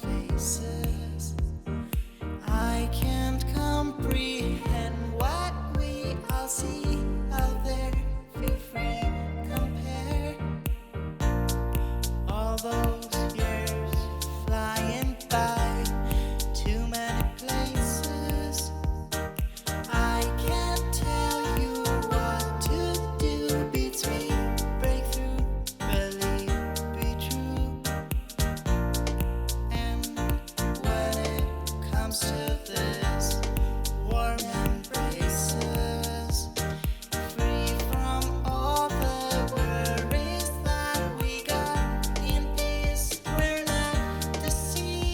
faces. I can't comprehend what we all see out there. Feel free, compare all those years flying by. Too many places. I can't tell you what to do between breakthrough, believe, be true. And when it comes to this, warm embraces, free from all the worries that we got. In peace, we're not deceived.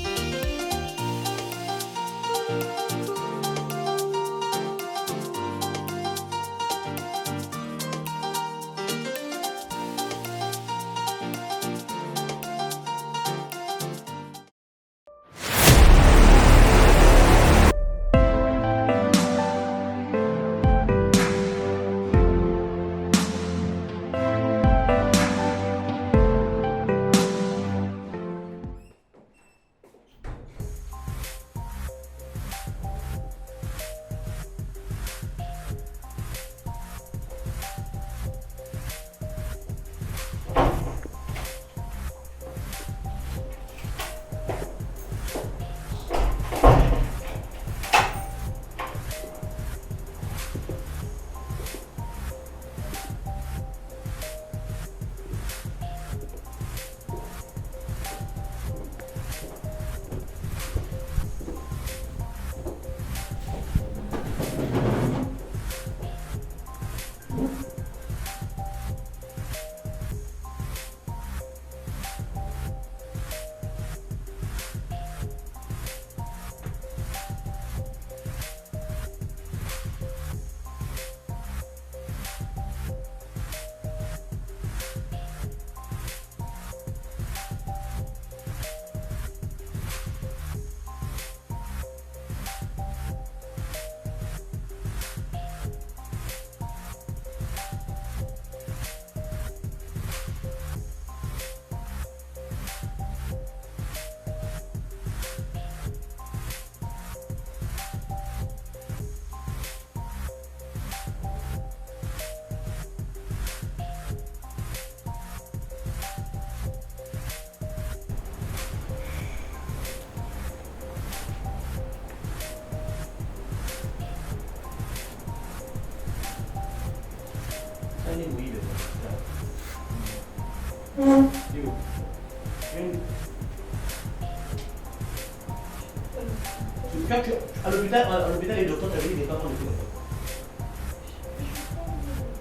À l'hôpital, les docteurs t'avaient dit de ne pas prendre le téléphone.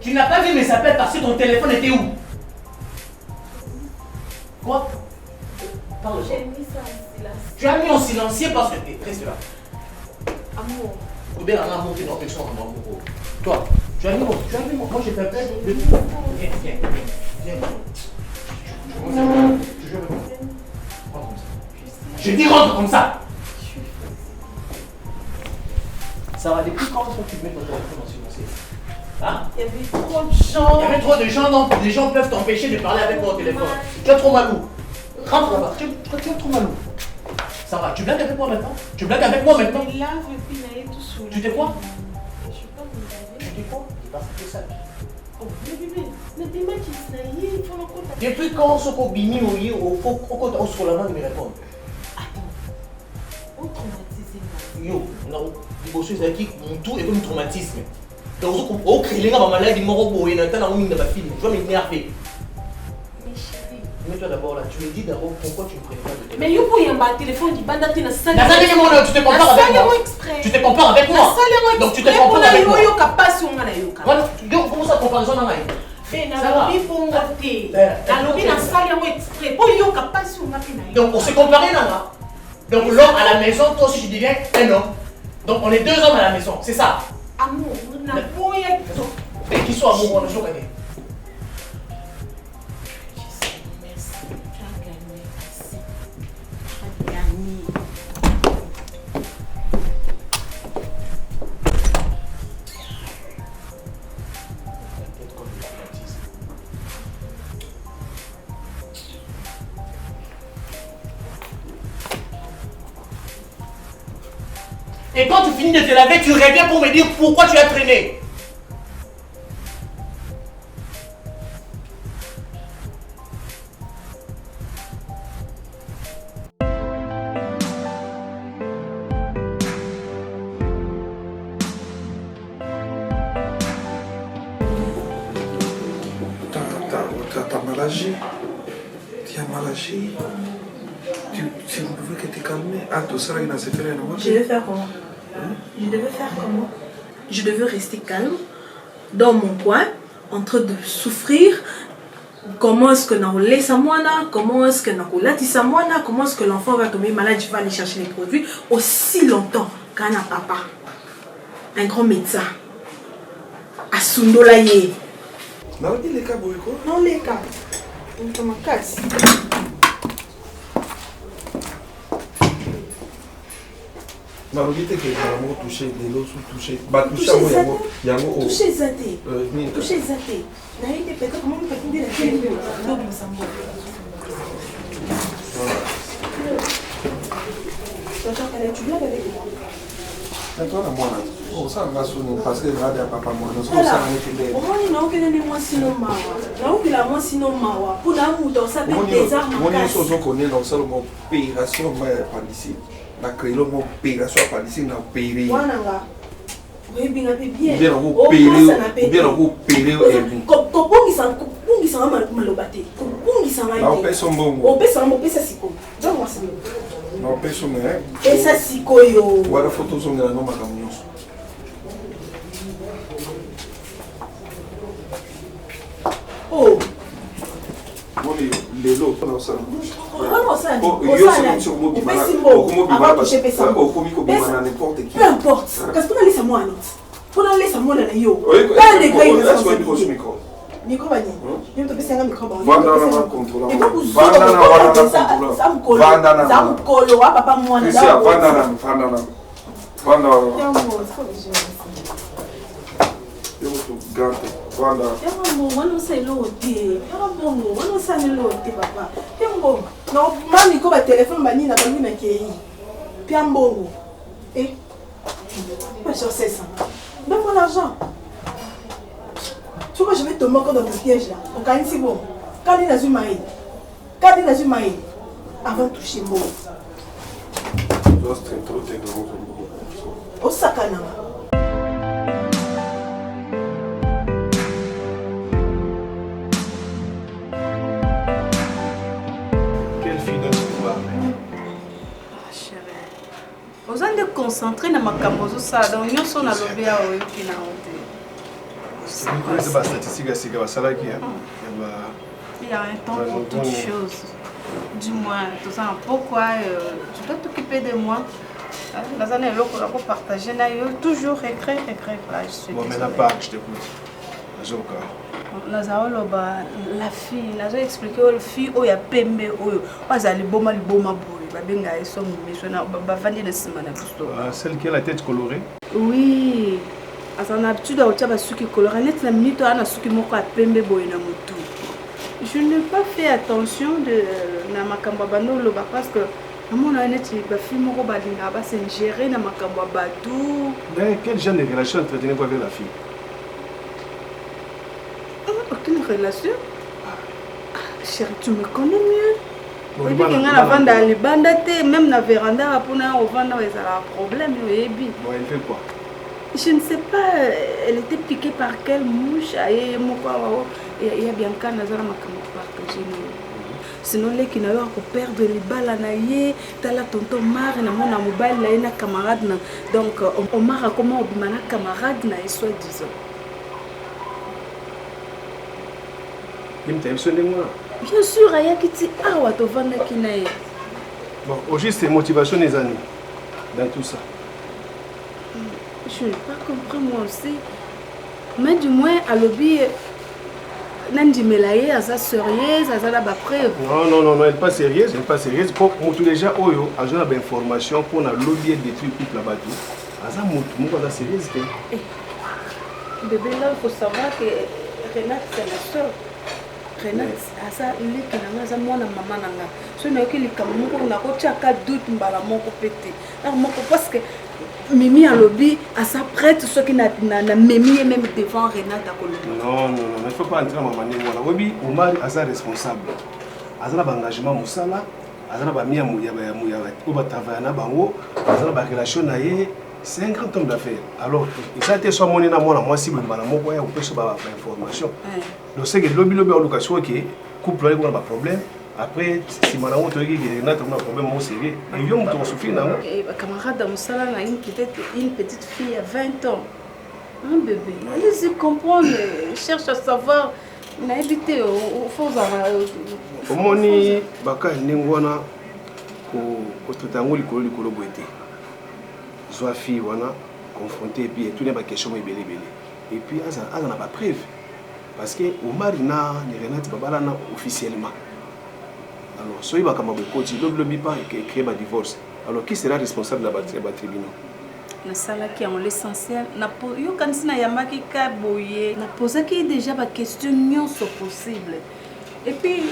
Tu n'as pas vu mes appels parce que ton téléphone était où? Quoi? Parle. J'ai mis ça en silence. Tu as mis en silencieux parce que reste là. Amour. Ou bien on a monté dans quelque chose en amour. Toi, tu as mis mon. Moi j'ai fait peur. Viens. Je veux pas. Rentre comme ça. Je dis rentre comme ça. Ça va, depuis quand est-ce que tu mets ton téléphone en silencieux? Hein? Il y avait trop de gens. Il y avait trop de gens, donc les gens peuvent t'empêcher de parler avec moi au téléphone. Tu es trop malou. Rentre là-bas, tu es trop malou. Ça va, tu blagues avec moi maintenant? Tu blagues avec moi maintenant? Il lave et puis il a tout sous. Tu t'es quoi? Je sais pas me laver. Tu t'es quoi? Tu passes que ça. Oh, mais bébé, mais moi qui sais, il faut le compte. Depuis quand on se bimi au faux on se la main de me répondre? Attends. On traumatisé là. Yo, non, les bosses qui mon tout est comme un traumatisme. Donc on crée les gars ma maladie mort boy na tana on ma fille. Je vais m'énerver. Mais chérie. Mets-toi d'abord là, tu me dis d'abord pourquoi tu me préfères le téléphone. Mais yo pour y avoir un téléphone qui bande dans la salle. La salle tu te compares avec moi. Tu te compares avec moi. Donc tu te compares avec moi. Yo capable on na yo. Voilà, comment ça comparaison na ngai? Ben na lobi pour ngoté. Na lobi na salle yango exprès. Pour yo capable on na pena. Donc on s'est comparé là. Donc l'homme à la maison, toi aussi tu deviens un homme. Donc on est deux hommes à la maison, c'est ça. Amour, na boya. Et qui sont amoureux, on ne sait pas. Et quand tu finis de te laver, tu reviens pour me dire pourquoi tu as traîné. T'as mal agi. Tu as mal agi. Tu ne pouvais que te calmer. Ah, tout ça, il a se fait un Je devais faire comment? Je devais faire comment? Je devais rester calme dans mon coin, en train de souffrir. Comment est-ce que nous laissons moi là? Comment est-ce que nous latissons moi là? Comment est-ce que l'enfant va tomber malade? Je vais aller chercher les produits aussi longtemps qu'un papa, un grand médecin, à Sundolaye. Non, il est caboué quoi? Non, les cas. On me casse. Non, il était que j'ai touché les lots sous touché. Bah, touché à moi, il y a un mot. Touché Zaté. Touché Zaté. N'a été peut-être comment on peut dire la télé. Donc, nous sommes tu blagues avec moi. Toi, moi, oh, ça va sonner parce que là, papa, moi, nous sommes Voilà. ça avec les. Au moins, il n'a aucun moi sinon mawa. Là où il a moi sinon mawa. Pour la mouton, ça fait des armes. Moi, nous sommes connus dans le mon opération, mais pas d'ici. La créé mon opération, pas d'ici, n'a opéré. Wananga. Oui, bien, bien. Bien, on va opérer. Bien, on va opérer. Comment ils sont malobate? Comment ils sont Là, on paie son bon. on peut s'en ça si quoi. Donne-moi ça. Là, on paie son bon. Et ça si quoi yo. Voilà, photo son gars, non, madame. Oh. Les lots, non, ça. Peu importe, parce qu'on a laissé moi on a laissé moi là yo. Pas de gré. Micro bagné. Je me fais un micro bagné. Vanda Et donc vous ça me colle. Ça me colle papa moi là. Vanda. Vanda. Yambo, wana sa elote. Yambo, wana sa elote papa. Yambo, non, mami ko ba téléphone ba ni na ba ni na kei. Piambongo. Eh. Pas sur 600. Donne-moi l'argent. Tu vois, je vais tomber encore dans mon piège là. Au cas si bon. Quand il a eu maï. Quand il a eu maï. Avant de toucher moi. Au sakana. Aux gens de concentrer dans ma camozo ça donc nous sommes à l'obéa au final. C'est pas statistique c'est que ça là qui il y a un temps pour toutes choses. Dis-moi tout ça pourquoi tu dois t'occuper de moi. Dans un élo pour partager toujours écrit là je suis. Bon mais la part je t'écoute. La fille, la j'ai expliqué aux filles où il y a pembe où bazali boma boy babenga eso misona bavandi na simana tout. Celle qui a la tête colorée? Oui. Asa na habitude au taba suki coloré net na minute ana suki moko a pembe boy na mutu. Je n'ai pas fait attention de na makamba bando loba parce que mon net ba fille moko balinga ba s'ingérer na makamba batu. Mais quel genre de relation entretenez-vous avec la fille? Aucune relation. Chérie, tu me connais mieux. Oui, mais quand la vente à l'ibanda, même la véranda, pour nous vendre, ça a un problème. Bon, elle fait quoi? Je ne sais pas, elle était piquée par quelle mouche. Il y a bien qu'un hasard à partager. Sinon, les qui n'avaient pas perdre les balles à naïe, t'as la tonton Mar, et mon mobile, là, il y a un camarade. Donc, on m'a comment on a un camarade, et soit disant. Bien sûr, il y a qui dit ah ouais, tu vas vendre qui n'a. Bon, au juste motivation des années dans tout ça. Je n'ai pas compris moi aussi. Mais du moins à l'objet, Nandi Melaye, à sa sérieuse, à sa la preuve. Non, elle n'est pas sérieuse, Pour tous les gens, Oyo, à jouer d'informations pour la lobby des trucs couple là-bas tout. À ça, moi, pas sérieuse. Bébé là, il faut savoir que Renate c'est la soeur. Renate, ça, il est que la maman nanga. Ce n'est que les camoufles, on a reçu un doute, mbala moko pété. Parce que Mimi à lobby, à sa prête, ce qui n'a Mimi et même devant Renata Kolombo. Non, il ne faut pas entrer dans ma manière. Oui, Omar est responsable. Il a un engagement Moussala, il a une relation avec 50 hommes d'affaires. Alors, il a été soit mon moi si vous m'avez envoyé information. Donc, c'est que lobby en location qui couple avec un problème. Après, si madame a un problème, on s'est dit, et il y a un souffrir. Ma camarade Moussala a une petite fille à 20 ans. Un bébé. Allez-y comprendre, cherche à savoir. On a évité au faux Omoni baka nengwana ko tutango likolo boete. Soit fille wana confronté et puis tout n'est pas question ebele ebele. Et puis aza na pas preuve parce que Omar na ni Renate babala na officiellement. Alors soyi baka mabekoti lobby pas créer ba divorce. Alors qui sera responsable de la tribunal? Na sala qui en l'essentiel na yo kansina yamaki ka boye na poser qui déjà ba question nyonso possible. Et puis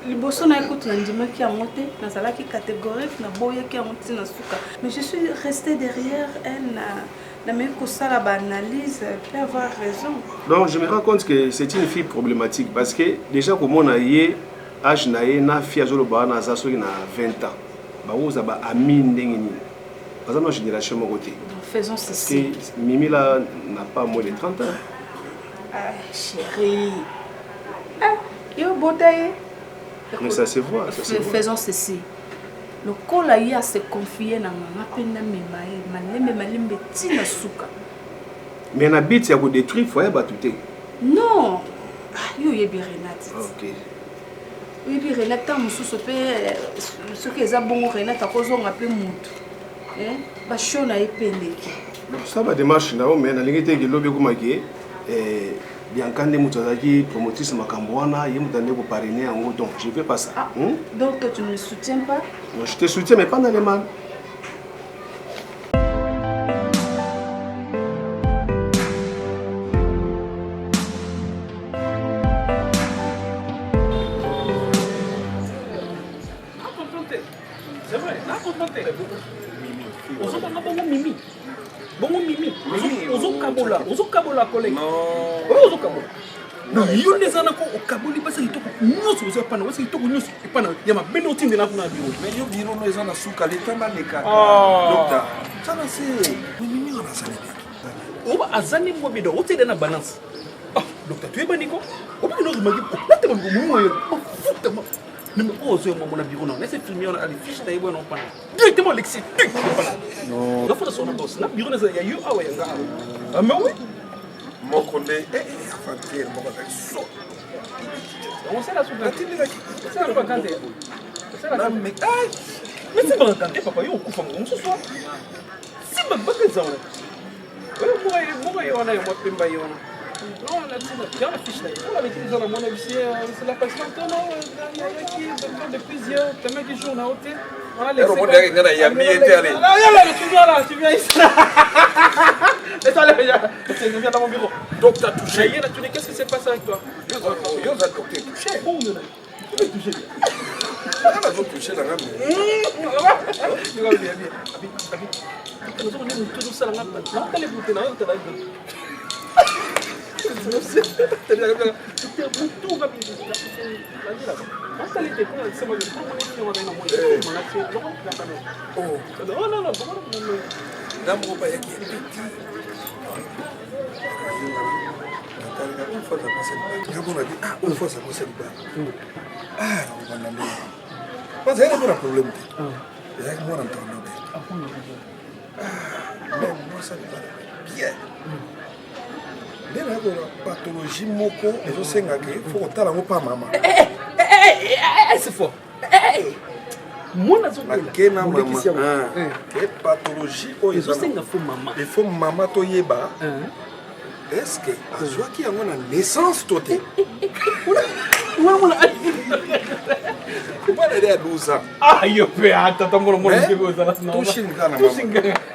liboso na écoute ndima qui a monté na sala qui catégorique na boye qui a monté na suka. Mais je suis restée derrière elle na même que ça la analyse peut avoir raison. Donc je me rends compte que c'est une fille problématique parce que déjà comme on a yé âge na yé na fille azolo ba na za soki na 20 ans. Ba oza ba ami ndengeni. Dans notre génération, mon côté. Faisons ceci. Mimi là n'a pas moins de 30 ans. Ah, chérie. Ah, yo beauté. Mais ça se voit. Ça se voit. Faisons ceci. Le col a eu à se confier dans ma peine malembe tina suka. Mais un habit, c'est à vous détruire, il faut y battre. Non. Yo yebi Renate. Ok. Yebi Renate, mususu pe ce que za bon Renate akozo ngape mutu. Bashona ependeki. Ça va démarche na mais na lingete ke lobi ko maki Biankande mutazaki promotrice makambwana ye mutande ko parrainer en donc je fais pas ça. Ah, donc toi tu ne me soutiens pas? Non, je te soutiens mais pas dans les mains. C'est vrai, là, contenté. Mimi. Bon Mimi. Ozo kabola collègue. Non. Ozo kabola. Non, yo les anako o kaboli parce que itoko nyoso ozo pana, parce que itoko nyoso pana ya mabendo tinde na kuna biro. Mais yo biro no ezana suka leta na leka. Docteur. Ça na c'est Mimi on a ça. Oba azani mo bido otide na balance. Ah, docteur, tu es baniko? Oba no magi. Là te bango mo yo. Futa mo. Mais ozo mo na biro non, laisse filmer on a les fiches taille bon on pana. Directement l'excité. Non. La photo sur la bosse. La biro na ya yo awa ya nga. Ah mais oui. Mon collègue afantir mon collègue so. On sait la soupe. C'est la vacante. C'est la Non mais ay. Mais c'est pas vacante papa yo kufa mo ce soir. Si ma bakaza on. Moi yo na yo mo pemba yo. Non, la fiche là. On avait dit dans mon avis c'est la patiente non il y a qui de plusieurs tellement de jours na hôtel. On a laissé. Tu viens ici. Et toi là, tu viens dans mon bureau. Donc t'as touché. Qu'est-ce qui s'est passé avec toi? Yo za docteur touché. Où on est? Touché. On a touché la gamme. Regarde bien. Nous sommes tous ça là. Là, t'as les bouteilles là, t'as là. Tout va bien. Une fois ça conseille pas. Ah, on va aller. Parce que il y a un problème. Il y a moi dans ton nom. Ah, mais moi ça va bien. Dès la pathologie moko et senga que faut tala ngo pa mama. C'est fort. Moi na la kena mama. Que pathologie o ils senga fo mama. Il faut maman to yeba. Est-ce que azwa ki yango na naissance toté? Voilà. Pourquoi elle est à 12 ans? Ah, yo pe attends mon mon tout shinga na mama.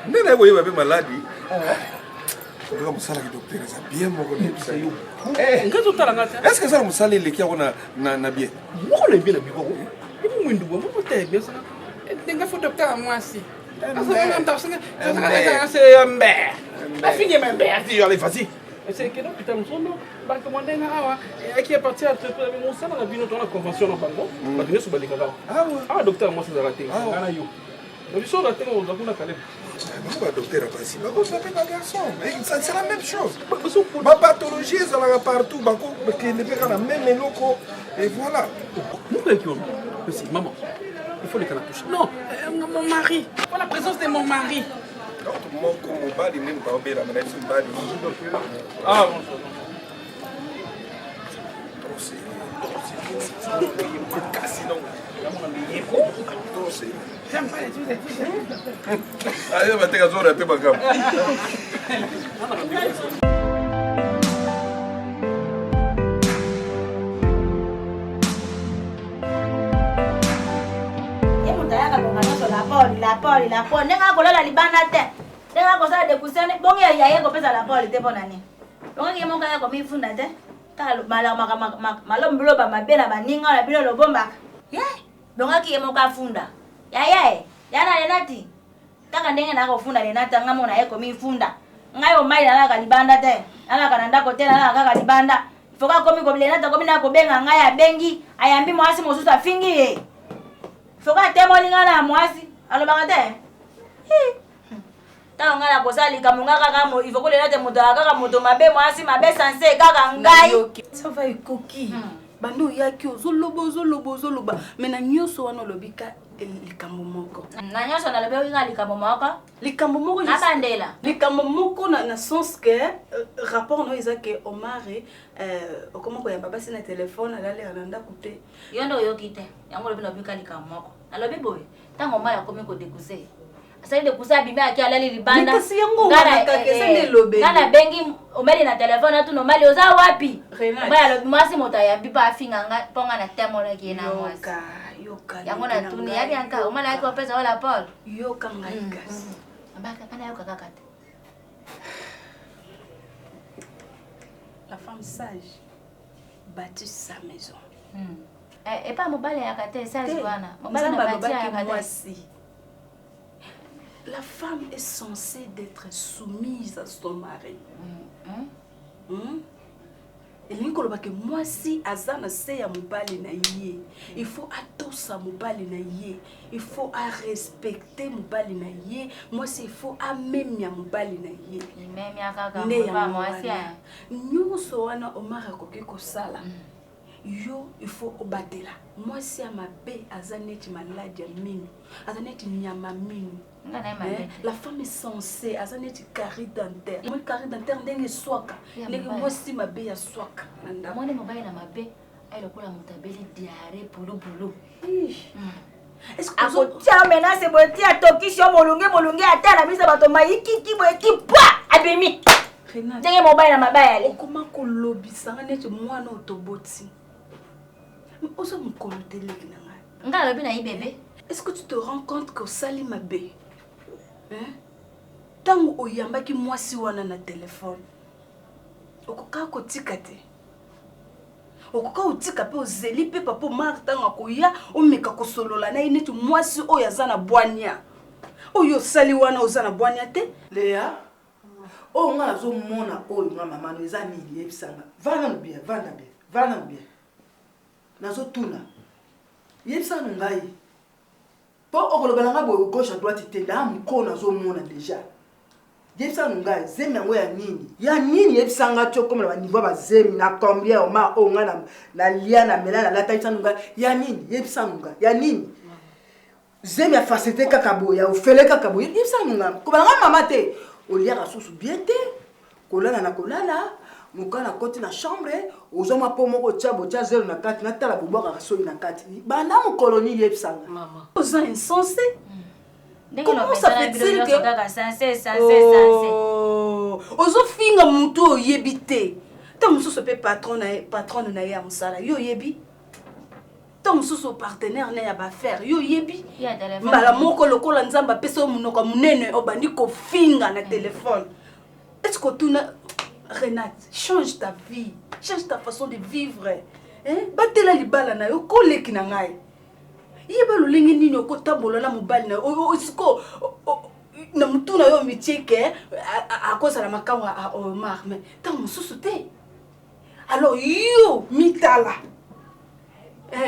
Nene ko yeba be maladie. Comme ça, le docteur est bien mon est-ce que ça me sale les qui ont na bien? Moi on est bien bien. Et moi ndou moi t'es bien ça. Denga faut docteur moi aussi. C'est mère. La fille est ma mère. Allez, vas-y. C'est que donc, tu as bah, commandé qui est parti à te faire mon sang, on a vu notre convention en Bango. On a sur Balikala. Ah, oui. Ah, docteur, moi, c'est raté. Ah, yo. Donc, ils sont ratés, on a calé. Non, docteur, c'est pas garçon. C'est la même chose. Ma pathologie, ça va partout. La même loco. Et voilà. Merci, maman. Il faut les canapouches. Non, mon mari. Pour la présence de mon mari. Ah, bon, la pole nenga kolola libanda te nenga kosala dekusene bonge yaye kopesa la pole te pona ni bonge ke monga ya komifunda te ta malombi loba mabe na baninga na bino lobomba ye bonga ki moka funda yaye yana lenati taka ndenge na kofunda lenata ngamo na ye komifunda ngayo mai na ka libanda te ala kana ndako te na ka libanda foka komi ko lenata komi na ko benga ngaya bengi ayambi mwasi mosusu afingi ye foka temo lingana mwasi alobaka te ntango ngai nakosala likambo nga kaka il faut kolela te moto kaka moto mabe mwasi mabe sanse kaka ngai ça va ekoki bando oyaki ozoloba me na nyonso wana olobika likambo moko na nyonso nalobi okinga likambo moko nabandela likambo moko na sens que rapport no eza ke Omar okoma koyamba basi na telefone alalera na ndako te yo nde oyoki te yango olobi nalobika likambo moko nalobi boye ntango Omar akomi kodekuse asali dekusa abimi aki alali libanda ngana bengi omeli na telefone atu nomali oza wapi mwasi moto ayambi pa afinga nga mponga na temonaki ye na mwasi yango na tuni yabi yanka omala yaki opesa wala Paul yoka ngai kasi ambaka kana yoka kaka te la femme sage bâtit sa maison et pas mobile yaka te sage wana mobile na bâti yaka te. La femme est censée d'être soumise à son mari. Et l'ingoloba que moi si azana se ya mobali na ye, il faut atosa mobali na ye, il faut à respecter mobali na ye, moi si il faut à même ya mobali na ye. Même ya kaka mobali moi si. Nyuso wana Omar akoki ko sala. Yo il faut obatela. Moi si à ma bé azaneti malade ya mimi, azaneti nyama mimi. La femme est censée azaneti carie dentaire. Moi carie dentaire ndenge swaka. Ndenge moi si ma bé ya swaka. Moi ne mobile na ma bé, elle kola mutabeli diarrhée polo. Est-ce que ako tia mena se boti atoki sho molunge atala bisa bato maikiki boeki pwa abemi. Ndenge mobile na mabaya ali. Okoma kolobisa neti mwana otoboti. Oso mukolo teleki na ngai. Nga lobi na yi bébé. Est-ce que tu te rends compte que sali mabe? Tango oyambaki mwasi wana na telefone. Okoka kotika te. Okoka otika pe ozeli pe papa Omar tango akoya omeka kosolola na neti mwasi oyo azana bwanya. Oyo sali wana ozana bwanya te? Léa. Oh nga zo mona oyo nga mama no ezani yebisanga. Vana bien. Nazo tuna. Yebisanga ngai. Po okolobela nga boyo gauche à droite te da mukona zo mona déjà. Yebisanga ngai zemi yango ya nini? Ya nini yebisanga tyo comme ba niveau ba zemi na combien o ma o nga na lia na mela na lata yebisanga ngai ya nini? Yebisanga ngai ya nini? Zemi a facilité kaka boya o fele kaka boya yebisanga ngai. Ko ba nga mama te o lia ka susu bien te. Kolala na kolala mukana koti na chambre ozoma po moko tchabo tcha zero na kati na tala bubaka soi na kati banda mo colonie yebisanga maman oza insensé. Comment ça fait-il que ozo finga mutu oyebi te ta mususu pe patron na ya musala yo yebi ta mususu partenaire na ya ba faire yo yebi mbala moko lokola nzamba pesa munoko munene obandi ko finga na téléphone. Est-ce que tu n'as Renate, change ta vie, change ta façon de vivre. Batela libala na yo koleki na ngai. yeba lolingi nini okotambola na mobali na osiko na mutu na yo mitieke akozala makambo a Omar mais tant mosusu te alors yo mitala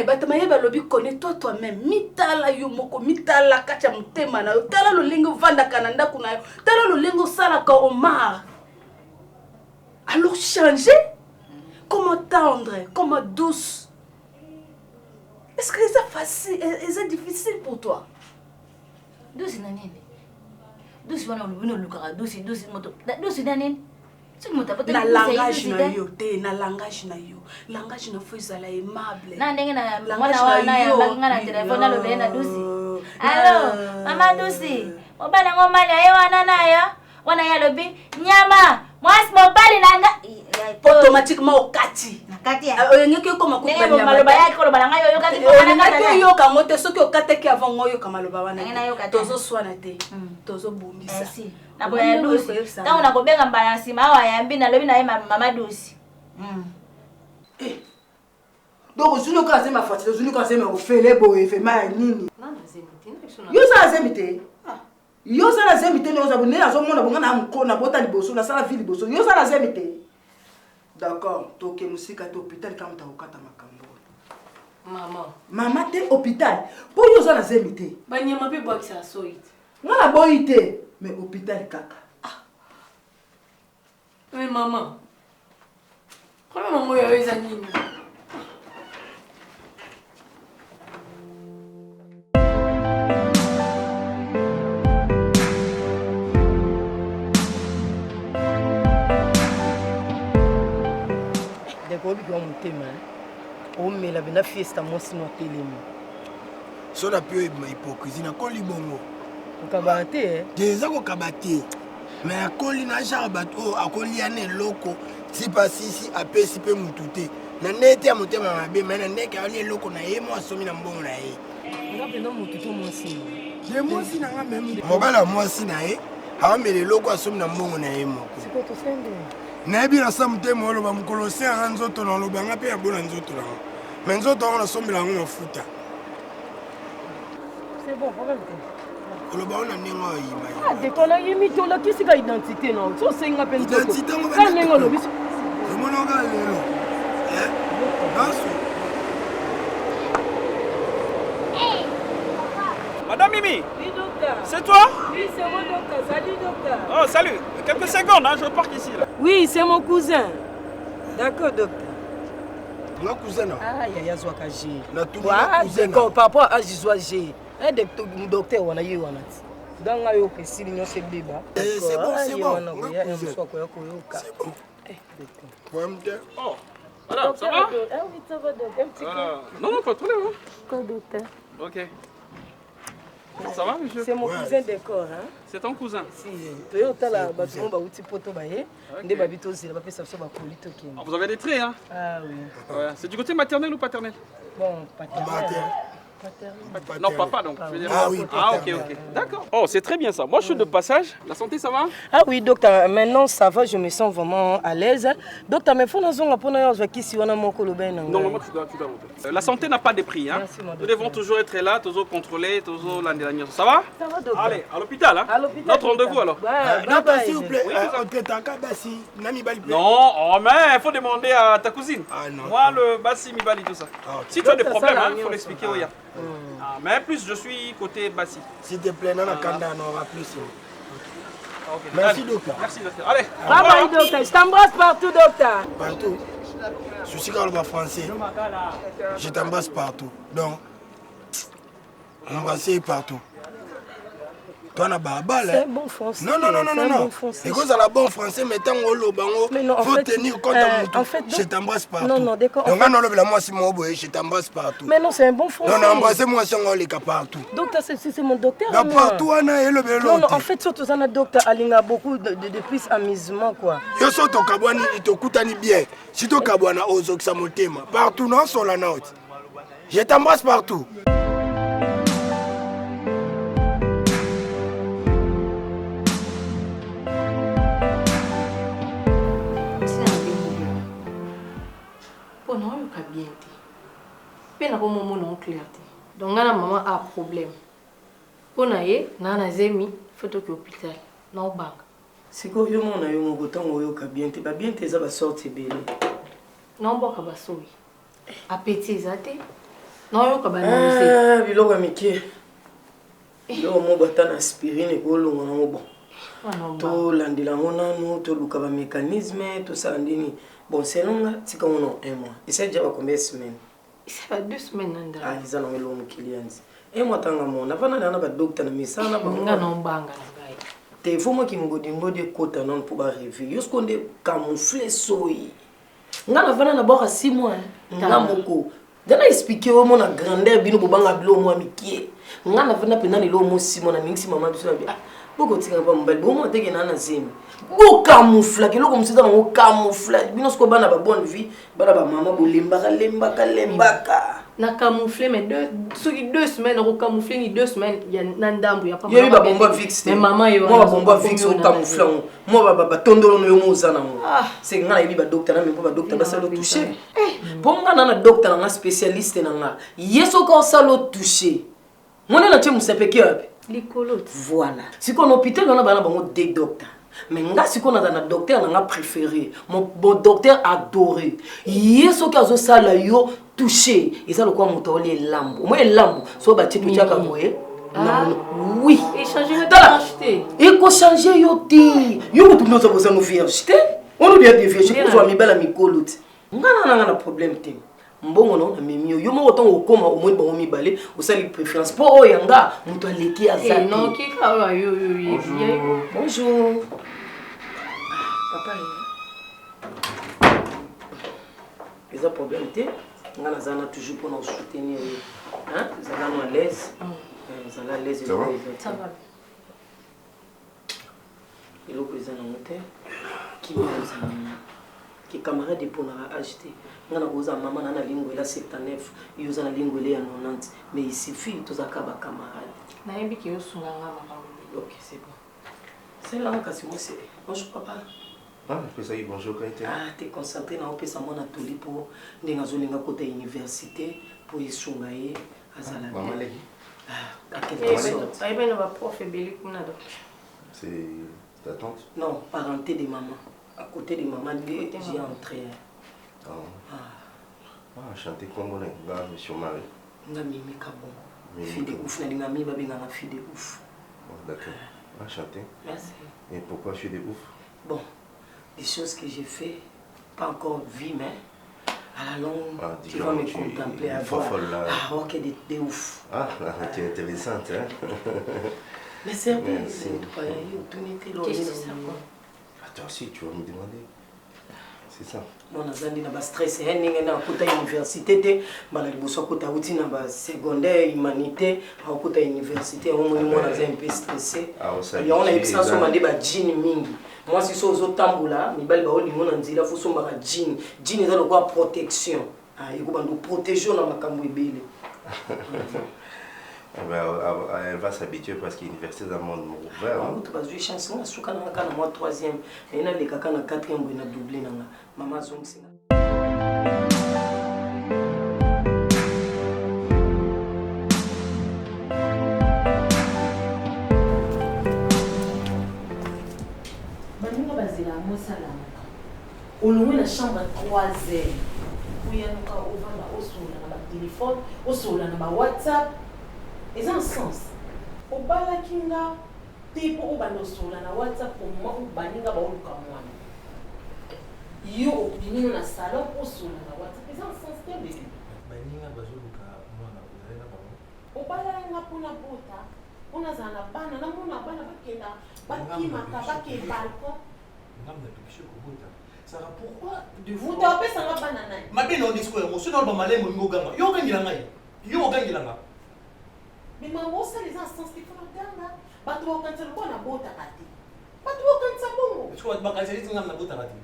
bato mayeba lobi connais toi-même mitala yo moko mitala kacha mutema na yo tala lolingi vandaka na ndako na yo tala lolingi osalaka Omar alors changer comment tendre comment douce est-ce que c'est facile c'est difficile pour toi douce na nini douce wana ulubino lukaka douce moto douce na nini na langage na yo te na langage na yo langage na faut ezala aimable na ndenge na mwana wana ya banga na telefone na lobele na douce allo mama douce obana ngomali ayo wana nayo wana ya lobi nyama mwasi mobali nanga automatiquement okati nakati ya oyengeki okoma kuba nyama maloba yake koloba nanga yo yokati oyengeki yoka ngote soki okateki avant ngo yoka maloba wana tozo swana te tozo bombisa na boya douce tangu nakobenga mbala nsima awa yambi na lobi na ye mama douce donc ozuni okazema fatile ozuni okazema ofele boye fema ya nini yo sala zembi te yo sala zembi te oza bonene azomona bonga na mukona bota liboso na sala vie liboso yo sala zembi te d'accord toke musika te hôpital kama utakokata makambo mama te hôpital po yo sala zembi te banyama pe bwakisa soit ngana boyi te mais hôpital kaka mais maman comment maman yo eza nini obi kwa mutema omela bena fiesta mosi no telemi so na pio hypocrisie na koli bongo okabate déjà ko kabate mais akoli na genre bato akoli ya ne loko si pasisi apesi pe mutute na nete ya mutema mabe mais na ndeke ali loko na ye mo asomi na mbongo na ye ngabe no mutute mosi je mosi na nga même mobala mosi na ye awamele loko asomi na mbongo na ye moko siko to sende nayebi na sa motema oloba mokolo se anga nzoto na olobanga mpe ya bona nzoto nango me nzoto yango nasombela yango mafuta oloba ona ndenge oyima dekona yimi tolakisika identité na tosenga mpe ndenge olobi omonaka lelo naso Madame Mimi. Oui, docteur. C'est toi? Oui, c'est mon docteur. Salut, docteur. Oh, salut. Quelques secondes, hein, je parque ici. Là. Oui, c'est mon cousin. D'accord, docteur. Mon cousin, non? Ah, il y a Zouaka G. D'accord, par rapport à Zouaka G. Un docteur, on a eu un autre. Dans la yo c'est bon, c'est bon. Oh, madame, ça va? Ah oui, ça va, docteur. Non, pas trop, hein? Quoi, docteur? Ok. Ça va, monsieur? C'est mon cousin de corps, hein? C'est ton cousin? Si, Toyota là, on va outil poto baye. Ndé babito zela ba pesa so ba polito ki. Vous avez des traits, hein? Ah oui. Ouais. C'est du côté maternel ou paternel? Bon, paternel. Non, papa donc. Je veux dire. Ah oui, ah ok, ok. D'accord. Oh, c'est très bien ça. Moi, je suis de passage. La santé, ça va? Ah oui, docteur, maintenant ça va, je me sens vraiment à l'aise. Docteur, mais il faut nous en prendre si on a mon colobin. Normalement, tu dois monter. La santé n'a pas de prix. Hein? Merci, nous devons toujours être là, toujours contrôler, toujours l'année dernière. Ça va? Ça va, docteur. Allez, à l'hôpital. Hein? Notre rendez-vous alors. Docteur, s'il vous plaît, non, oh, mais il faut demander à ta cousine. Ah non. Moi, le Bassi Mibali, tout ça. Ah, si tu as des problèmes, il faut l'expliquer au Ya. Ah, mais plus, je suis côté Bassi. S'il te plaît, non, Kanda, on aura plus. Okay. Merci, docteur. Merci, docteur. Allez. Bye bye, docteur. Je t'embrasse partout, docteur. Partout. Je suis quand même français. Je t'embrasse partout. Donc, embrasser partout. Toi, na babal. C'est bon français. Non. Et quand ça la bon français, mais tant que le bango, faut tenir compte de mon je t'embrasse partout. Non, d'accord. Donc, quand on moi, si moi, je t'embrasse partout. Mais non, c'est un bon français. Non, embrassez-moi si on est partout. Docteur, c'est mon docteur. Là, partout, on a le bélo. Non, en fait, surtout, ça, notre docteur Alinga beaucoup de plus amusement, quoi. Yo so to kabwani itokutani bien. Si to kabwana ozo ksamotema. Partout, non, sur la note. Je t'embrasse partout. Bien te. Pe na ko momo na clair te. Donc ngana maman a problème. Pour naie, nana zemi, faut que l'hôpital. Non banque. C'est quoi yo mon ayo mon botan oyo ka bien te za ba sorti belé. Non boka ba sowi. Appétit zate. Non yo ka ba ah biloko ya mike. Yo mo bata na aspirine ko longa na bon. To landela ngona no to luka ba mécanisme to ça ndini. Bon c'est longa tika ngono 1 mois. Et ça déjà va combien de semaines? Ça va 2 semaines nanda. Ah ils en ont lo mukilianzi. 1 mois tanga mon. Avana na ba docteur na misana ba nga non banga. Il faut que je kota non pour arriver. Yo skonde camoufler soyi. Nga na vana na bora 6 mois. Nga moko. Dana expliquer au mon grandeur bino bobanga bilo mo mikie. Nga na vana pena ni lo mo 6 mois na ningisi mama biso na bi. Ah, boko tika ba mbali bo mo teke na na zemi. Bo camoufler ke lo comme ça na camoufler. Bino sko bana ba bonne vie, bana ba mama bo lembaka. Na camoufler mais 2 semaines au camoufler ni 2 semaines il y a nandambu ya papa. Yo ba bomba fixe. Mais maman yo. Moi ba bomba fixe au camoufler. Moi ba tondolo no yo mo zana mo. C'est nga yebi ba docteur na me ba docteur ba salo toucher. Bonga na docteur na spécialiste na nga. Yeso ko salo toucher. Mona na tshemu sepeke yapi. Likolote. Voilà. Si qu'on hôpital on a bana bango des docteurs. Mais nga si qu'on a un docteur on a préféré. Mon docteur adoré. Yeso ko zo sala yo touché et ça le quoi montoli lambo moi lambo so ba titu chaka moye oui et changer de acheter et ko changer yo ti yo mutu ndo so no vierge on nous bien de vierge ko zo mi bala mi kolot ngana na problème te mbongo no na mimi yo mo otongo koma au moins bon mi balé o sali préférence pour o yanga mutu aleki azaki non ki ka yo bonjour papa il y a problème te nga nazana toujours pour nous soutenir hein zala à l'aise zala à l'aise ça va et le président monté qui camarade pour na acheter nga na koza maman na lingo ela 79 yoza na lingo ela 90 mais il suffit tous akaba camarade na yebi ki yo sunga nga maman OK c'est bon c'est là kasi moi c'est bonjour papa. Ah, bonjour, ah, t'es concentré dans le monde à tous les pour les zones côté université pour y songer à Zala. À quelle sorte? Ah, ben on va prof belé comme nada. C'est ta tante? Non, parenté de maman. À côté de maman, j'ai entré. Ah, chanter congolais, là, monsieur Marie. Nga mimi kabon. Fille de ouf, na linga mi ba benga na fille de ouf. D'accord. Ah, chanter. Merci. Et pourquoi fille de ouf? Bon. Des choses que j'ai fait, pas encore vu, mais à la longue, tu vas me contempler à voir. Ah, ok, des ouf. Ah, tu es intéressante, hein? Mais c'est un peu... Qu'est-ce que c'est ça, quoi? Attends, si, tu vas me demander. C'est ça. Moi, j'ai un stress. J'ai une université, j'ai une secondaire, humanité, j'ai une université, j'ai un peu stressé. Il y a un peu moi, si je suis au tamboula, je vais dire faut que jean. Jean est de protection. Il faut nous protéger dans ma camouille. Elle va s'habituer parce qu'il y a une université dans le monde ouvert. Tu vas jouer chanson, je suis en 3e. Et il y a des cas en 4e qui ont doublé. Maman Zong. Au loin la chambre 3h. Où il y a au téléphone, au WhatsApp. Et ça a un sens. Au balakinga, tu peux au WhatsApp pour moi ou baninga ba oluka mwana. Yo opinion na salon au WhatsApp. Et ça a un sens te bébé. Baninga bazoluka mwana uzalena ba. Au balanga pona bota. Ona zana bana na mona bana bakenda bakima kabake balcon. Ngamna tukisho kubota. Sara pourquoi de vous tapez ça va banana. Mabe no discours émotion dans le malais mo ngoganga. Yo gangila ngai. Yo gangila ngai. Mais maman ça les instances qui font ganga. Ba tu quand tu na bota kati. Ba tu quand ça bongo. Tu vois ba kazeli ngamna bota kati.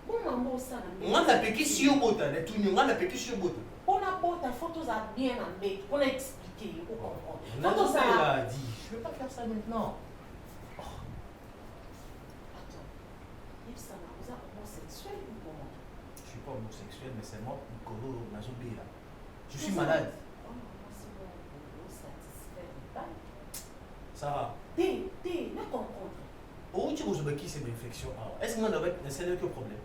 Bon maman ça na. Ngamna pekisi yo bota, na tu ngamna pekisi yo bota. On a bota photos à bien en bête. On a expliqué au comprendre. Photos ça a dit. Je veux pas faire ça maintenant. Je suis pas homosexuel, mais c'est moi, je suis malade. Sarah. T'es, là comprendre. Oh, tu as qui c'est l'infection? Est-ce que moi, c'est le problème?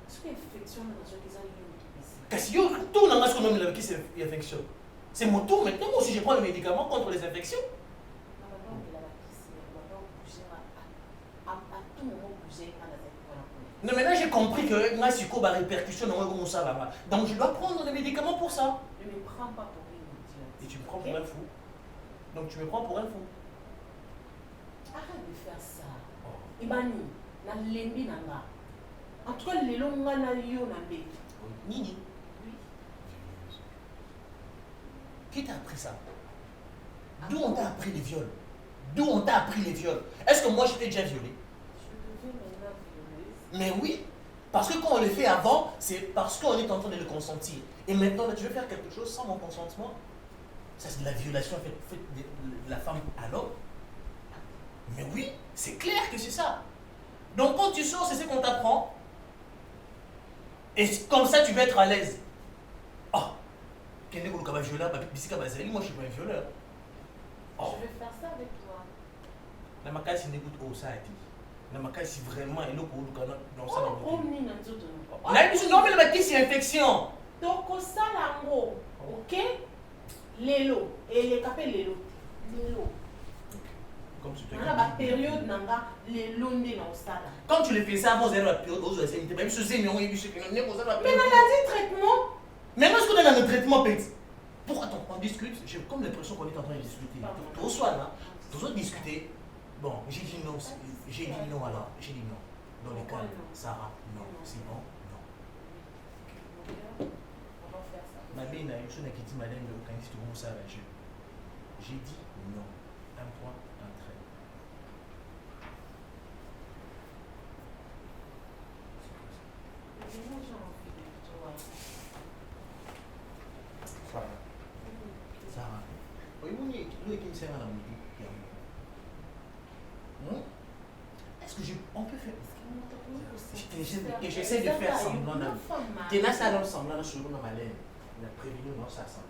Est-ce que l'infection, dans ce cas-là, qu'est-ce que tout le monde a qui c'est l'infection? C'est mon tour maintenant. Moi aussi, je prends le médicament contre les infections. Non, maintenant j'ai compris que ma psycho va répercussion dans mon ça là. Donc je dois prendre des médicaments pour ça. Ne me prends pas pour une idiote. Et tu me prends pour un fou. Donc tu me prends pour un fou. Arrête de faire ça. Ibani, na lembi nanga. En tout cas, les longs na yo na bé. Nini. Oui. Qui t'a appris ça? D'où on t'a appris les viols? D'où on t'a appris les viols? Est-ce que moi je t'ai déjà violé? Mais oui, parce que quand on le fait avant, c'est parce qu'on est en train de le consentir. Et maintenant, là, tu veux faire quelque chose sans mon consentement? Ça, c'est de la violation faite de la femme à l'homme. Mais oui, c'est clair que c'est ça. Donc quand tu sors, c'est ce qu'on t'apprend. Et comme ça, tu vas être à l'aise. Oh, moi je suis pas un violeur. Oh. Je vais faire ça avec toi. La macasse, c'est n'écoute où ça a été. La macasse, c'est vraiment un autre dans ça. Oh, Nina, tout non, mais la macasse, c'est infection. Donc, ça, là, ok? Lélo. Et les capés, lélo. Lélo. Comme tu te dis. La période, nanga, lélo, n'est dans ça, là. Quand tu le fais ça, avant, la période, vous avez dit, même ce zémion, il y a mais on a dit traitement. Mais moi, ce qu'on a dans le traitement, pourquoi on discute? J'ai comme l'impression qu'on est en train de discuter. Tout soit là, tous autres discuter. Bon, j'ai dit non, alors, j'ai dit non. Dans les cas, Sarah, non, c'est bon, non. Malina, il y a une chose qui dit, madame, quand il se trouve ça, j'ai dit non. Un point, un trait. Sarah. Oui, nous, qui me sert à la musique. Est-ce que on peut faire? J'essaie de faire semblant. Tu n'as ça dans le semblant, je suis dans ma laine. On a prévenu, non, ça semble.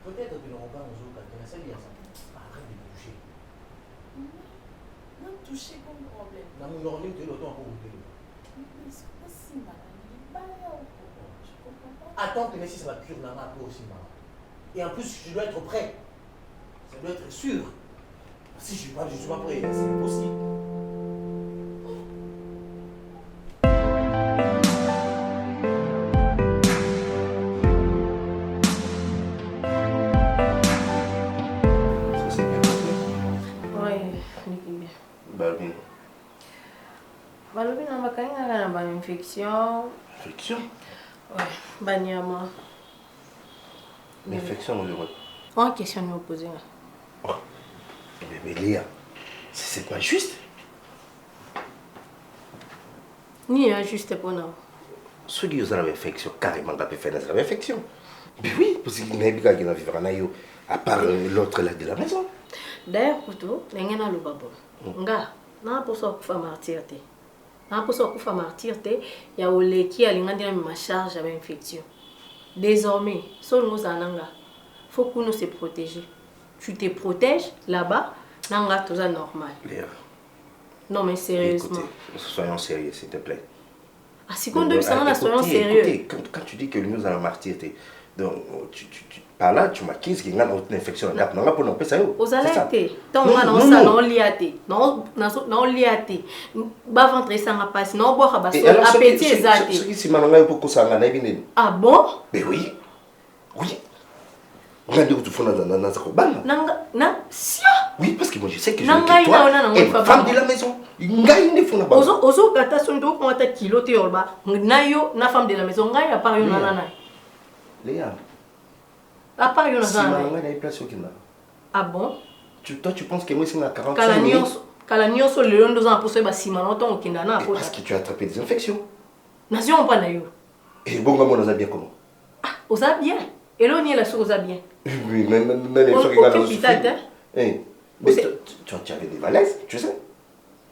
Peut-être que l'on va nous autres, ça y est, arrête de me toucher. Non, toucher comme problème. Non, mais on est l'autre pour vous. Attends que si ça va cuire la main aussi. Et en plus, je dois être prêt. Ça doit être sûr. Si je ne suis pas prêt, c'est impossible. Balobi na bakanga na ba infection. Infection? Ouais, banyama. Infection au bureau. En question me poser. Oh. Mais Léa, c'est pas juste. Ni injuste pour nous. Ceux qui ont une infection, carrément, ils peuvent faire une infection. Mais oui, parce qu'il n'y a pas qui vivre à part l'autre là de la maison. D'ailleurs, pour tout, il y a un babo. Nga, na pour ça kufa martyr te. Na pour ça kufa martyr te, ya ole qui a l'ingrédient ma charge avec infection. Désormais, son nous ananga. Faut que nous se protéger. Tu te protèges là-bas, nanga tout ça normal. Léa. Non mais sérieusement. Écoutez, soyons sérieux s'il te plaît. À seconde ça soyons sérieux. Écoutez, quand tu dis que nous allons martyr te, donc par là tu m'acquises qu'il y a une infection là pour nous pas ça. Aux alertes. Donc on a ça non liaté. Non liaté. Ba ventre ça n'a pas non boire ba appétit exact. Ce qui si mananga pour que ça n'a bien. Ah bon? Mais oui. Oui. Regardez où tu fais dans sa cabane. Na sia. Oui, parce que moi je sais que je suis toi. Femme de la maison. Ngai ne font pas. Ozo kata sondo ko ata kilo te yorba. Na yo na femme de la maison ngai a part yo nana. Léa. À part yo nana. Si maman n'a pas place au Kina. Ah bon? Toi tu penses que moi c'est na 45 minutes. Kala nyonso lelo ndo za poso ba sima na tongo kinda na Parce que tu as attrapé des infections. Nation pas na yo. Et bon gamin on a bien comment? Ah, osa bien. Elo ni la so osa bien. Oui, mais les gens qui regardent hôpital. Eh, mais tu avais des malaises, tu sais?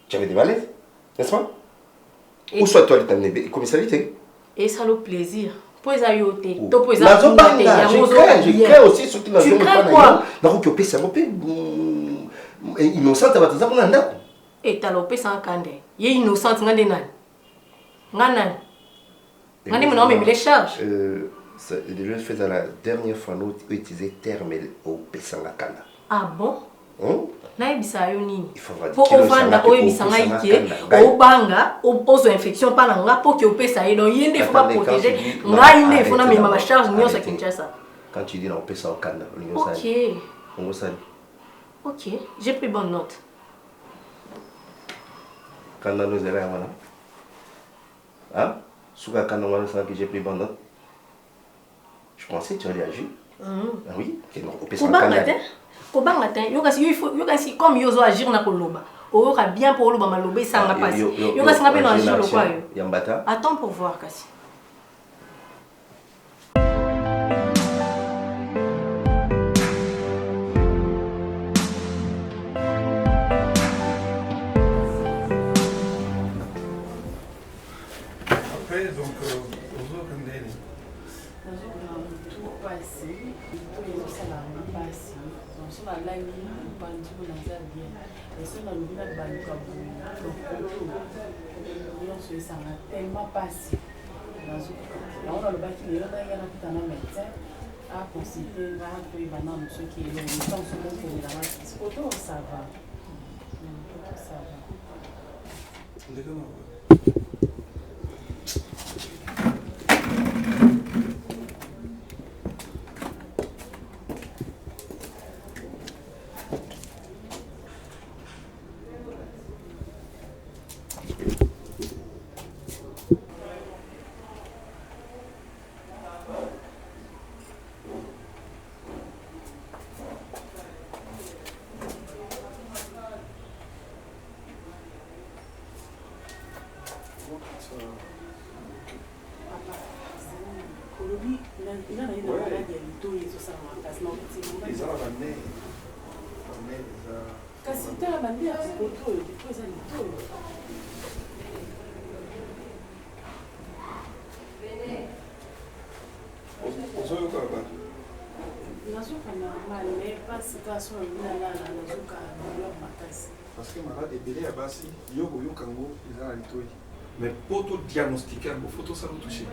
Tu avais des malaises, n'est-ce pas? Ou soit toi, tu as amené au commissariat. Et ça le plaisir. Pour les ayoter. Je crée aussi ce qui n'a pas de c'est un peu innocent. Et t'as l'opé sans candé. Il est innocent, ngande nan. Ngana. Ngande mon homme les charges. Je faisais la dernière fois nous utiliser terme au pesanga kanda. Ah bon? Na ebisa yo nini? Po ovanda o ebisa ngaike, o banga, o pozo infection pa na nga po ki opesa ye donc yende faut pas protéger. Nga inde faut na mema ma charge nyo sa Kinshasa. Quand tu dis na opesa kanda, OK. On sait. OK, j'ai pris bonne note. Kanda nous est là voilà. Hein? Souga kanda moi ça que j'ai pris bonne note. Je pensais que tu allais agir. Ah oui, que non opesa kanda. Kobanga matin, yo kasi comme yo zo agir na koloba. O ka bien pour loba maloba sanga passe. Yo kasi ngabe na agir lokwa yo. Yambata. Attends pour voir kasi. Après donc aux autres ndeni. Tout passé, tout ça là passé. So na live bandi ko na za bien. Et so na lobina bandi ka bu. Donc on se sent tellement passé. Là on a le baki le na yana kutana médecin a consulter là que il va dans ce qui est le temps ce qu'on fait là photo ça va. Photo ça va. D'accord. Parce que malade est belé à Bassi, Yogo Yokango, ils ont un mais pour tout diagnostiquer, il faut tout ça le toucher.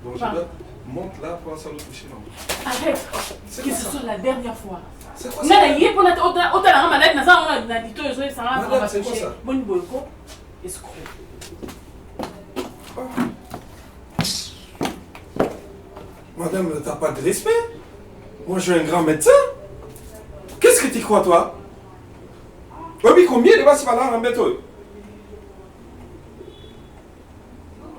Donc je dois monter là pour ça le toucher. Arrête, que ce soit la dernière fois. C'est quoi ça? Non, il y a pour notre autant la malade, nous avons un dit tout, ça va c'est quoi ça? Bon boyko, escroc. Madame, t'as pas de respect? Moi je suis un grand médecin. Qu'est-ce que tu crois toi? Oui, combien de bas là en méthode?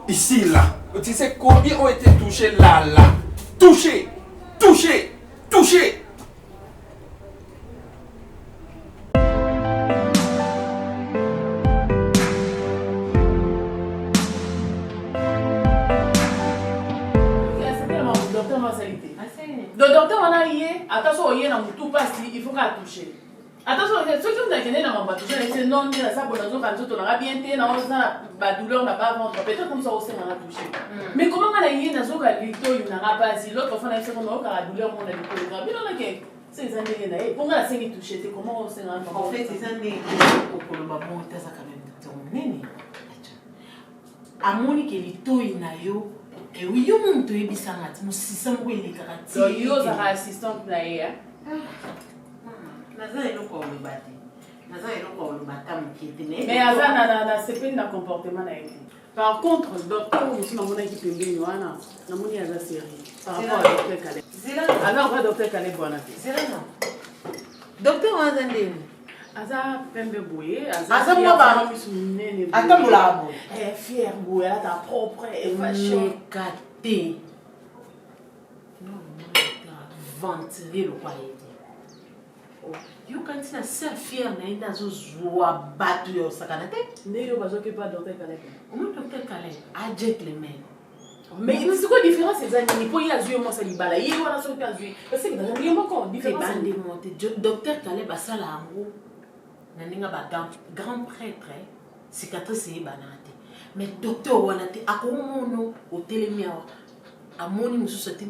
Ici, là. Tu sais combien ont été touchés là, là? Touchés! Touchés! Touchés! Le docteur on a hier, attention au hier dans tout passe, il faut qu'à toucher. Attention, ceux qui ont gagné dans ma toucher, c'est non, mais ça pour la zone quand tout on a bien été, dans la douleur n'a pas ventre, peut-être comme ça aussi on a touché. Mais comment on a hier dans zone quand il n'a pas si l'autre fois on a fait qu'on a la douleur on a dit que mais on a que c'est des années là, pour moi la scène touché, c'est comment on s'est rendu. En fait, ces années pour le babon ça quand même docteur nene. Amoni que lito inayo. Et oui, yo monto ebisanga ti musisa mwele karati. So yo za assistant na ya. Naza eno ko le bati. Naza eno ko le batam qui était. Mais azana na c'est pas un comportement na yeki. Par contre, docteur musi mangona ki pembeni wana. Na moni aza sérieux. Par rapport à docteur Kale. Zela. Azana kwa docteur Kale bwana. Zela non. Docteur Wazandeni. Aza pembe boye, aza moi ba nene. Ata mulabo. Elle est fière boye, elle a ta propre fashion. Kate. Non, ventiler le foyer. Yo quand na sa fière na ina zo zwa batu yo sakana te. Ne yo bazo ke pas docteur Caleb. Au moins docteur Caleb a gentleman. Mais c'est quoi la différence ces années? Pour y a joué moi ça libala. Y wala so pe joué. Parce que dans rien encore différence. C'est bande monté docteur Caleb a sala ango. Na ninga ba grand prêtre cicatrice e banate. Mais docteur wana te akomono hotel miawa. Amoni mususu te.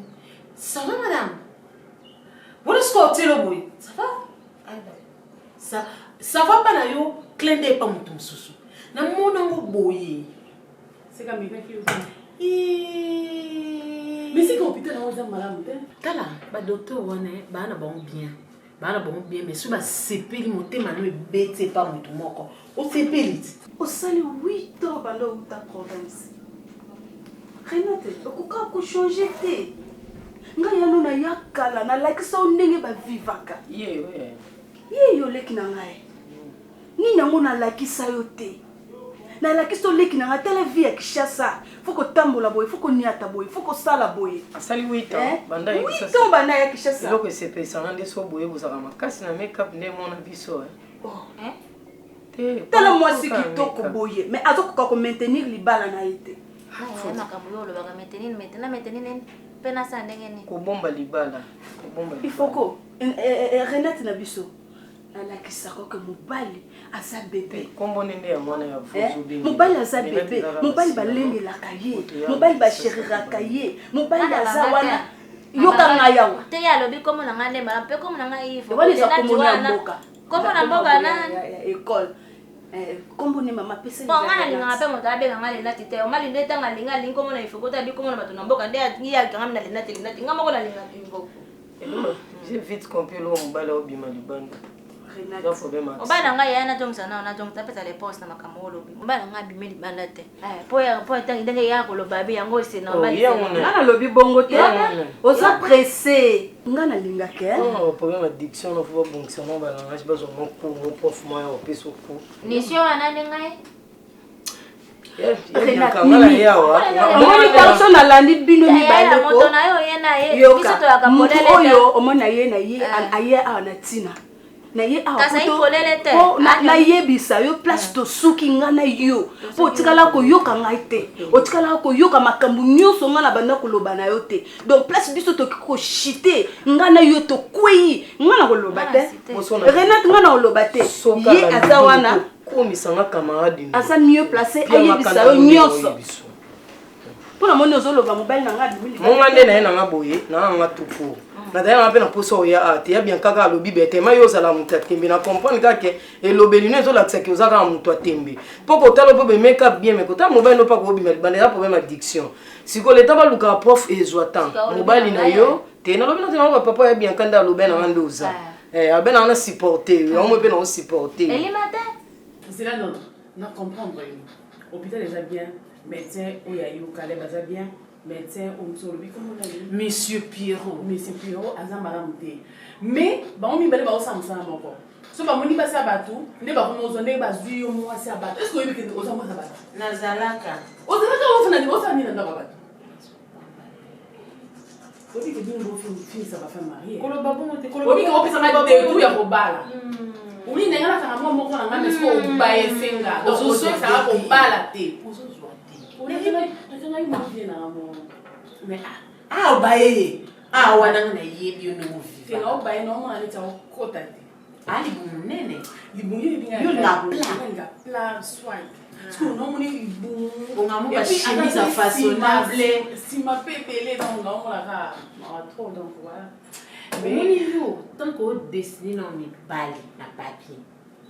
Ça va madame? Voilà ce qu'on tient le bruit. Ça va? Ça va pas là yo, clin d'œil pas mon soussou. Na mon ango boye. C'est comme il qui mais c'est qu'on putain on malade. Tala, ba docteur wana ba na bon bien. Ba na bon bien mais suba sepeli monter manu bete pas mutu moko. O sepeli. Au sali 8 ans bando uta province. Renate, okuka ko changer te. Nga yano na yakala na like so ndenge ba vivaka. Ye yo leki na ngai. Ni nango na laki sa yo te. Na laki so leki na ngata la vie ya Kishasa. Foko tambola boy, foko niata boy, foko sala boy. Asali 8 ans. Banda ya Kishasa. 8 ans banda ya Kishasa. Loko sepe sangande so boye bozaka makasi na make-up nde mona biso Oh, Te. Tala mwasi kitoko boye, mais azokoka ko maintenir libala na ite. Kobomba libala. Il faut que Renate na biso. Alakisako que mobali asa bébé. Kombo nende ya mwana ya vuzu bingi. Mobali asa bébé, mobali balenge la kaye, mobali ba chérir kaye, mobali asa wana yoka nga yawa. Te ya lobi comme na ngane ba pe comme na ngai ifo. Wali za komona mboka. Comme na mboka na école. Kombo ni mama pesa. Bon ngana linga pe moto abe ngale na tite. O mali ndeta ngalinga lingo mona ifo kota bi komona bato na mboka nde ya ngam na linati linati ngamo kona linga info. J'ai vite compris lo mbala obima libanda. Obana nga yana jongsa na jongta pesa le post na makamolo bi. Obana nga bi meli banda te. Po tangi ndenge ya ko lobabi yango c'est normal. Ngana lobi bongo te. Oza pressé. Ngana linga ke. Oh, problème addiction no faut bongisa no bana ngashi bazo moko prof moya opeso ko. Ni sio anani ngai. Omoni personne alandi bino mibale ko. Moto na yo yena ye. Biso to yakapolele. Oyo omona ye na ye aye ana tina. Na ye a ko na yebisa yo place to suki ngana yo po tikala ko yoka ngai te o tikala ko yoka makambu nyonso ngana banda ko loba na yo te donc place biso to ko shite ngana yo to kwei ngana ko loba te Renate ngana ko loba te ye azawana ko misanga camarade asa mieux placé ayebisa yo nyonso pona moni ozoloba mobile na ngadi monga nde na ye na ngaboye na nga tupu na daya ngape na poso ya ate ya bien kaka lobi bete ma yo zala muta tembe na comprendre kake elobeli no zo lakisa ki ozaka muta tembe poko talo po be make up bien mais kota mobile no pa ko bi bande ya problème addiction siko leta ba luka prof ezwatan mobile na yo te na lobi na tena papa ya bien kanda lobi na ndoza abena na supporter yo mo pe na supporter c'est là notre na comprendre hôpital déjà bien médecin oyayo Caleb baza bien médecin omsolobi comment on a Monsieur Pierrot azamba monté mais ba on mi bale ba osamsa moko so ba moni basa batu nde ba kono zonde ba zuyo mo asa batu est-ce que yebi ke ozamba sa batu nazalaka ofuna ni osani na ndaba batu obi ke bingo fini sa ba femme mariée kolo babongo te kolo obi ke opesa ma te tu ya kobala uli nenga na kama moko na ngame so baye senga donc so sa ko bala te mais baye wana na yebi yo no viva no baye no mwana leta okota te ali bunene libungi binga yo la pla swag so no moni libungi ongamu ba chemise façonnable si ma pepele donc on la ka trop donc voilà mais yo tant que dessiner non mi bali na papier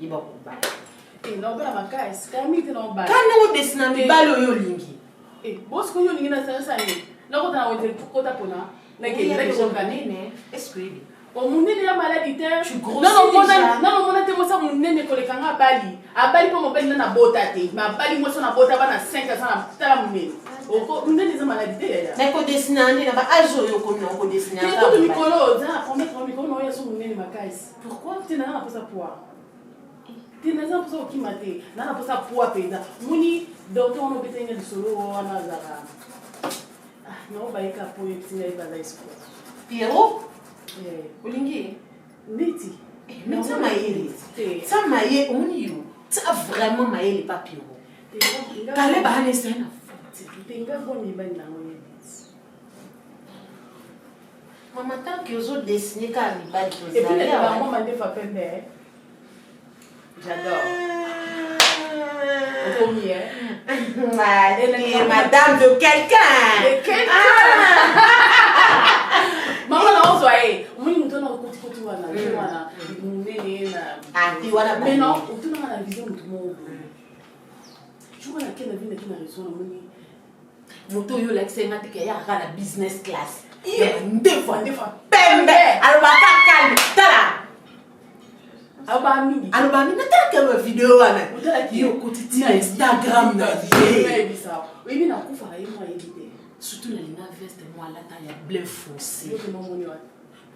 iba ko bali no bala makasi kami te no bali kana o dessiner mi bali yo lingi bosko yo lingi na sasa ni loko ta wote kota pona na ke ko kanene est-ce que o munene ya maladi te non mona te mosa munene ko le kanga bali abali po mo bali na bota te ma bali mo so na bota bana 5 sana tala munene o ko munene za maladi te ya na ko dessiner na ba ajo yo ko no ko dessiner na ko mikolo za ko mettre mikolo no ya so munene makasi pourquoi tu n'as pas ça poids tu n'as pas ça kimate na pas ça poids penda muni docteur no betenga di solo wana zaka no baika po yetinga ibala esco Pierrot olingi niti Mais ça m'a aidé. On y est. Ça a vraiment m'a aidé papier. Calais bahane c'est na maman tant que vous dessiner car il va et puis les maman m'a dit faire pembe. J'adore. Madame de quelqu'un. Maman non soyez. Moi nous donne un petit wana. Mais non, on tourne à la vision de tout le monde. Je vois laquelle la vie n'a raison. Moto yo l'excès m'a dit qu'il y a la business class. Il y a deux fois. Pembe. Alors va calme. Tala. Abami. Alors va mina tala que vidéo wana. Yo quotidien Instagram na vie. Oui mais na kufa moi édité. Surtout la ligne veste moi là ta ya bleu foncé. Yo que non moni wa.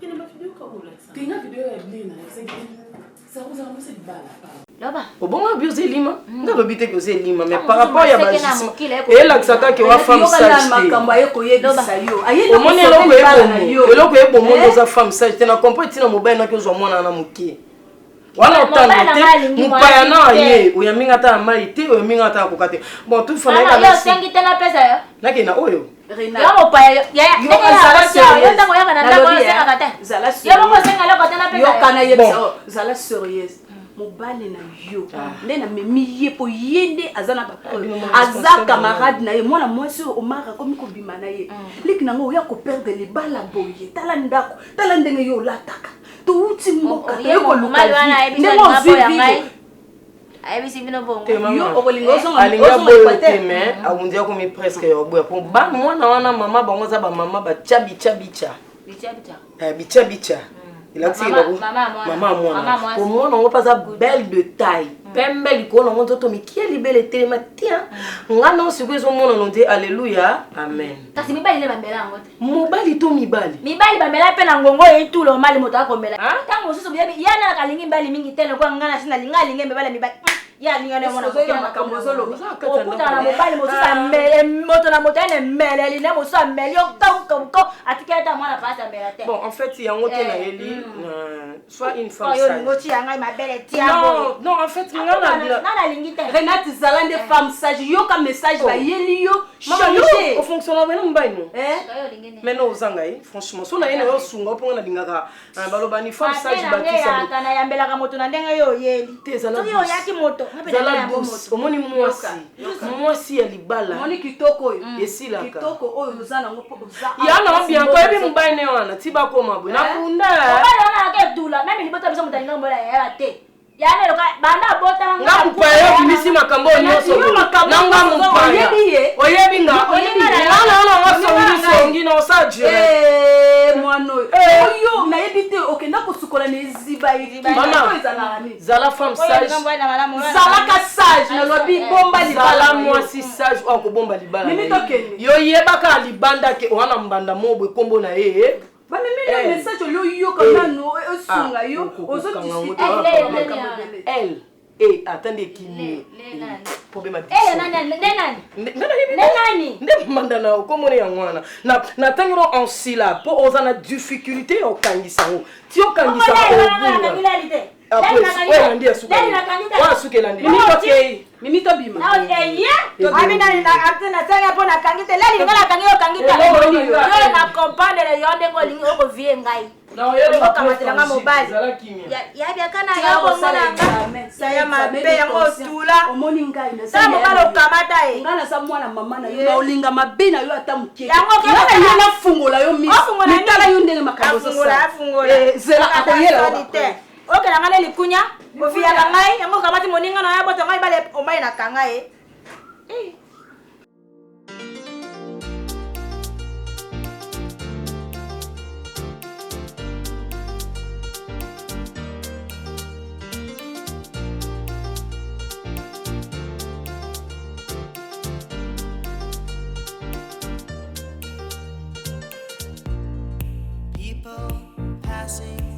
Il y a ma vidéo comme ça. Tinga vidéo ya bleu na ça vous a mis cette balle. Loba. Obonga bioze lima. Nga lobite bioze lima mais par rapport ya bajisma. Et la ksaka ke wa femme sage. Makambo ayeko yebisa yo. Omoni eloko ebo mondo za femme sage. Tena comprendre tina mobile na ke zo mwana na mukie. Wana otando te mupaya na ye oyaminga ta mai te oyaminga ta kokate. Bon tout fa na ka. Yo sengi tena pesa yo. Nake na oyo. Rena. Yo mopaya ya yo ntango yaka na ndako senga kata. Zala yo moko senga loko tena pesa. Yo kana yebisa zala sérieuse. Mobale na yo nde na memi ye po yende azana ba aza camarade na ye mwana mwasi omara komi ko bima na ye liki nango ya ko perdre les balles boye tala ndako tala ndenge yo lataka to uti mboka yo ko luka ndenge ozibi ayebisi bino bongo yo okolinga alinga boyo te mais awundia ko mi presque yo boya po ba mwana wana mama bango za ba mama ba chabicha bicha il a dit maman moi pour moi on va pas belle de taille pembe likolo on toto mi qui est libelle tellement tiens ngana siku zo mona non dit alléluia amen kasi mibali le bambela ngote mobali to mibali bambela pe na ngongo e tout le mal moto akombela tango susu biyabi yana kalingi mbali mingi tele kwa ngana sina linga linge mbala mibali ya linga ne mona kokela makambo zolo okuta na mobali moto sa mele moto na moto ene mele line moto sa mele yo ko atiketa mwana pasa mbela te bon en fait il y a ngote na eli soit une femme sage yo ngoti yanga mabele tia non en fait nana lingi te Renate Zalande femme sage yo ka message ba yeli yo changer au fonctionnement na mbai no mais non ozanga franchement so na yene yo sunga po na lingaka baloba ni femme sage batisa kana yambela ka moto na ndenga yo yeli tezala yo yaki moto zala douce omoni mwasi ya libala omoni kitoko yo esilaka kitoko oyo ozana ngo po oza ya na bien ko ebi mbai ne wana tiba ko mabwe na kunda wana ke dula mimi nilipota bisa mtalinga mbona ya te yani loka banda bota ngakupa yo kimisi makambo nyoso nanga mupaya oyebi nga wana wasongi na osaje mwana oyo na yebite okenda kosukola neziba mama zala femme sage zala ka sage na lobi bomba libala zala mwasi sage ko bomba libala mimi tokende yo yebaka libanda ke wana mbanda mobwe kombo na ye ba mimi le message yo kana no esunga yo ozo elle attendez qui problème nani mandana okomone ya mwana na tangiro en sila po ozana difficulté okangisa ngo ti okangisa mimi to bima amina na tanga po na kangite leli ngala kangi yo kangite yo na comprendre yo ndengo lingi oko vie ngai na yo ko kamatela nga mobali ya bia kana yo bomona saya mabe yango tula omoni ngai na sa mobalo kamata e ngana sa mwana mama na yo na olinga mabe na yo ata mukie yango ke na yo na fungola yo mi tala yo ndenge makambo so fungola zela akoyela oke na ngale likunya ovia la ngai yango kamati moninga na ya boto ngai bale omai na kanga e People passing